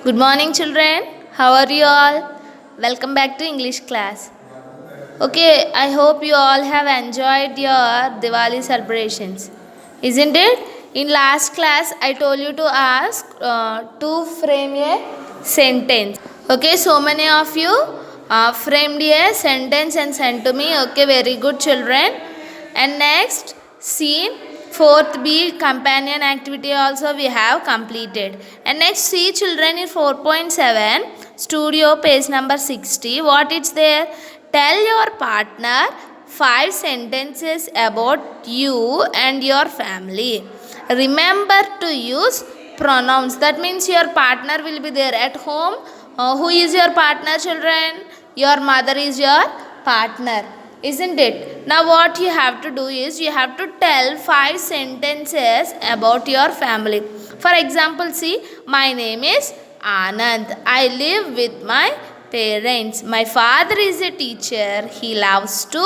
Good morning, children. How are you all? Welcome back to English class. Okay, I hope you all have enjoyed your Diwali celebrations, isn't it? In last class, I told you to ask to frame a sentence. Okay, so many of you framed a sentence and sent to me. Okay, very good, children. And next, see, fourth B companion activity also we have completed. And next, see, children, in 4.7 studio page number 60, what it's there? Tell your partner 5 sentences about you and your family. Remember to use pronouns. That means your partner will be there at home. Who is your partner, children? Your mother is your partner, isn't it? Now what you have to do is you have to tell 5 sentences about your family. For example, see, my name is Anand. I live with my parents. My father is a teacher. He loves to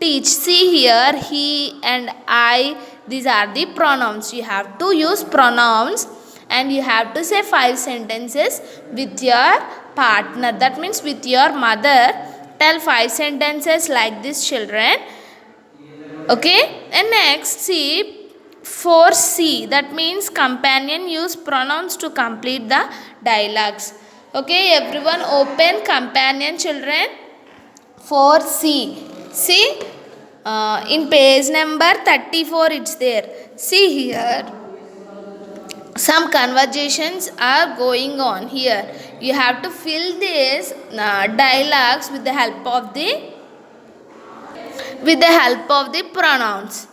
teach. See here, he and I, these are the pronouns. You have to use pronouns and you have to say 5 sentences with your partner. That means with your mother. Tell 5 sentences like this, children. Okay, and next, see, 4C, that means companion use pronouns to complete the dialogues. Okay, everyone open companion, children. 4C. See, in page number 34 it's there. See here, some conversations are going on here. You have to fill these dialogues with the help of the pronouns.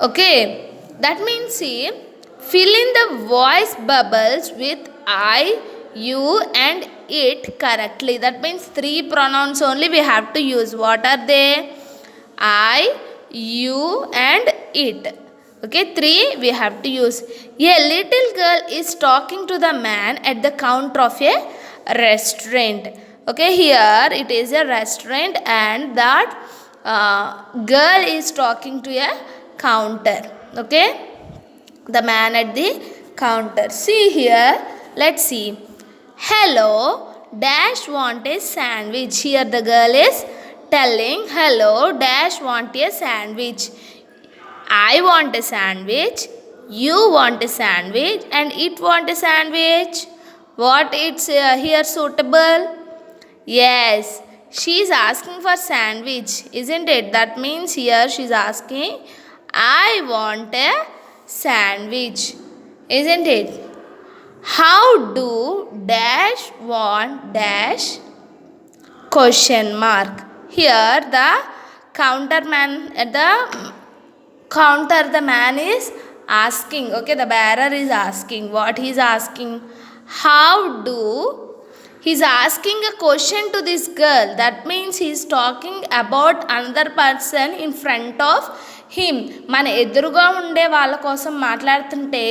Okay, that means, see, fill in the voice bubbles with I, you and it correctly. That means 3 pronouns only we have to use. What are they? I, you and it. Okay, 3 we have to use. A little girl is talking to the man at the counter of a restaurant. Okay, here it is a restaurant and that girl is talking to a counter. Okay, the man at the counter. See here, let's see. Hello, dash want a sandwich. Here the girl is telling, hello, dash want a sandwich. I want a sandwich, you want a sandwich and it want a sandwich. What it's here suitable? Yes, she is asking for sandwich, isn't it? That means here she is asking, I want a sandwich, isn't it? How do dash want dash question mark? Here the counterman at the counter, the man is asking. Okay, the bearer is asking. What he is asking? How do? He is asking a question to this girl. That means he is talking about another person in front of him. మన ఎదురుగా ఉండే వాళ్ళ కోసం మాట్లాడుతుంటే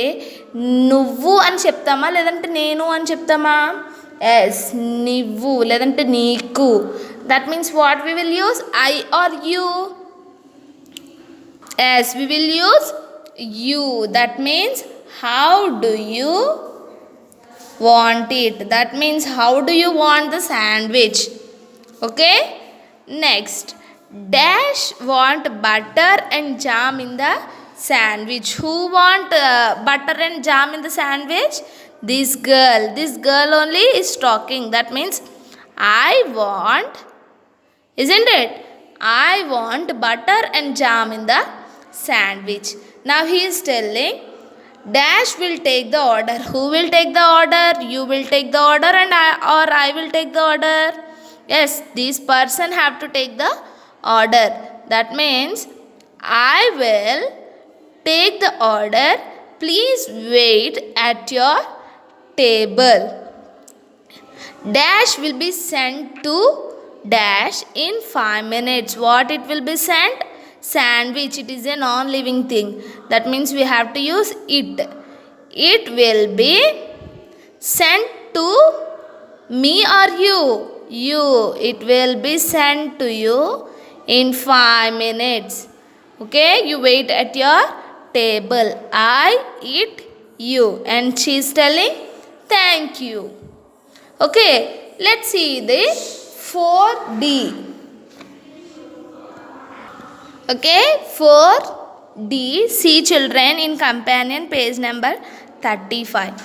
నువ్వు అని చెప్తామా లేదంటే నేను అని చెప్తామా? ఎస్, నువ్వు లేదంటే నీకు. That means what we will use? I are you? Yes, we will use you. That means how do you want it? That means how do you want the sandwich? Okay, next, dash want butter and jam in the sandwich. Who want butter and jam in the sandwich? This girl only is talking. That means I want, isn't it? I want butter and jam in the sandwich. Now he is telling, dash will take the order. Who will take the order? You will take the order and I will take the order. Yes, this person have to take the order. That means I will take the order. Please wait at your table. Dash will be sent to dash in 5 minutes. What it will be sent? Sandwich. It is a non-living thing. That means we have to use it. It will be sent to me or you? You. It will be sent to you in 5 minutes. Okay, you wait at your table. I, it, you. And she is telling Thank you. Okay, let's see the 4D. Okay, 4D. See children in companion page number 35.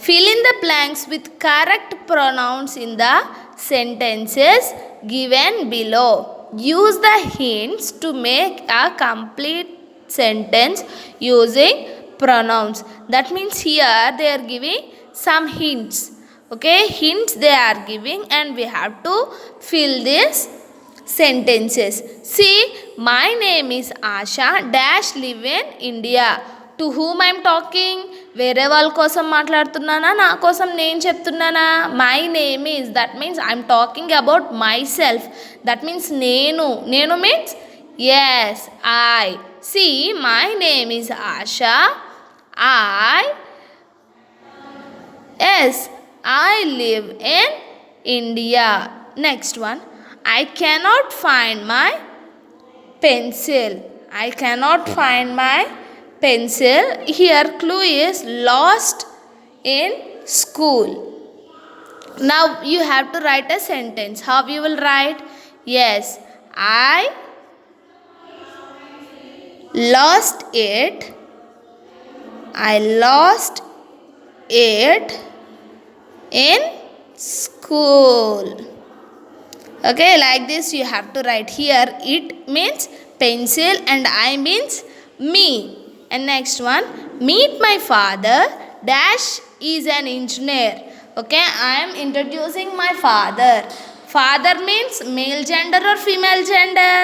Fill in the blanks with correct pronouns in the sentences given below. Use the hints to make a complete sentence using pronouns. That means here they are giving some hints. Okay, hints they are giving and we have to fill this sentences. See, my name is Asha dash live in India. To whom I am talking? వేరే వాళ్ళ కోసం మాట్లాడుతున్నానా, నా కోసం నేను చెప్తున్నానా? My name is, that means I'm talking about myself. That means నేను means yes I. See, my name is Asha. I live in India. Next one. I cannot find my pencil. I cannot find my pencil. Here clue is lost in school. Now you have to write a sentence. How you will write? Yes, I lost it. I lost it in school. Okay, like this you have to write. Here it means pencil and I means me. And next one, meet my father dash is an engineer. Okay, I am introducing my father. Father means male gender or female gender?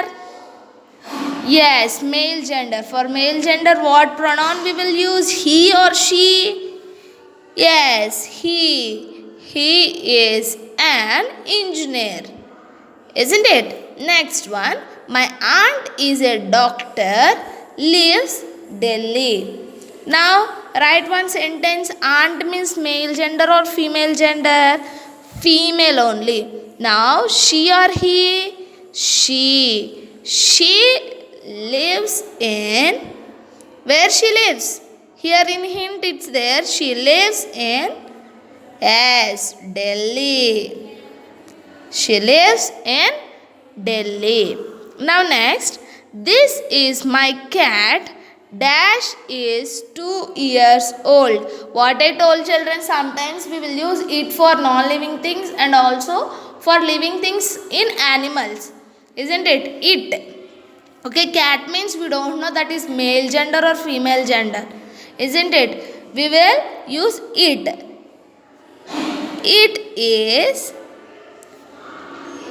Yes, male gender. For male gender what pronoun we will use? He or she? Yes, he. He is an engineer. Isn't it? Next one, my aunt is a doctor, lives Delhi. Now write one sentence. Aunt means male gender or female gender? Female only. Now she or he? She lives in, where she lives? Here in hint it's there. She lives in, yes, Delhi. She lives in Delhi. Now next, this is my cat dash is 2 years old. What I told children, sometimes we will use it for non-living things and also for living things in animals. Isn't it? It. Okay, cat means we don't know that is male gender or female gender. Isn't it? We will use it. It is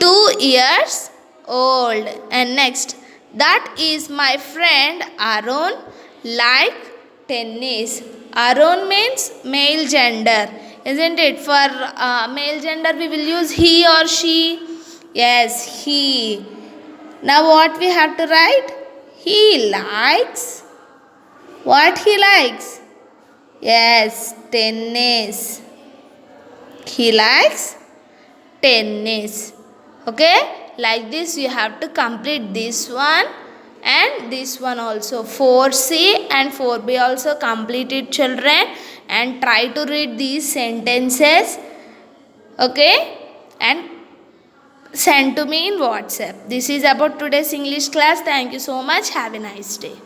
2 years old. And next, that is my friend Arun like tennis. Arun means male gender. Isn't it? For male gender we will use he or she. Yes, he. Now what we have to write? He likes. What he likes? Yes, tennis. He likes tennis. Okay, like this you have to complete this one and this one also. 4C and 4B also completed children, and try to read these sentences. Okay, and send to me in WhatsApp. This is about today's English class. Thank you so much. Have a nice day.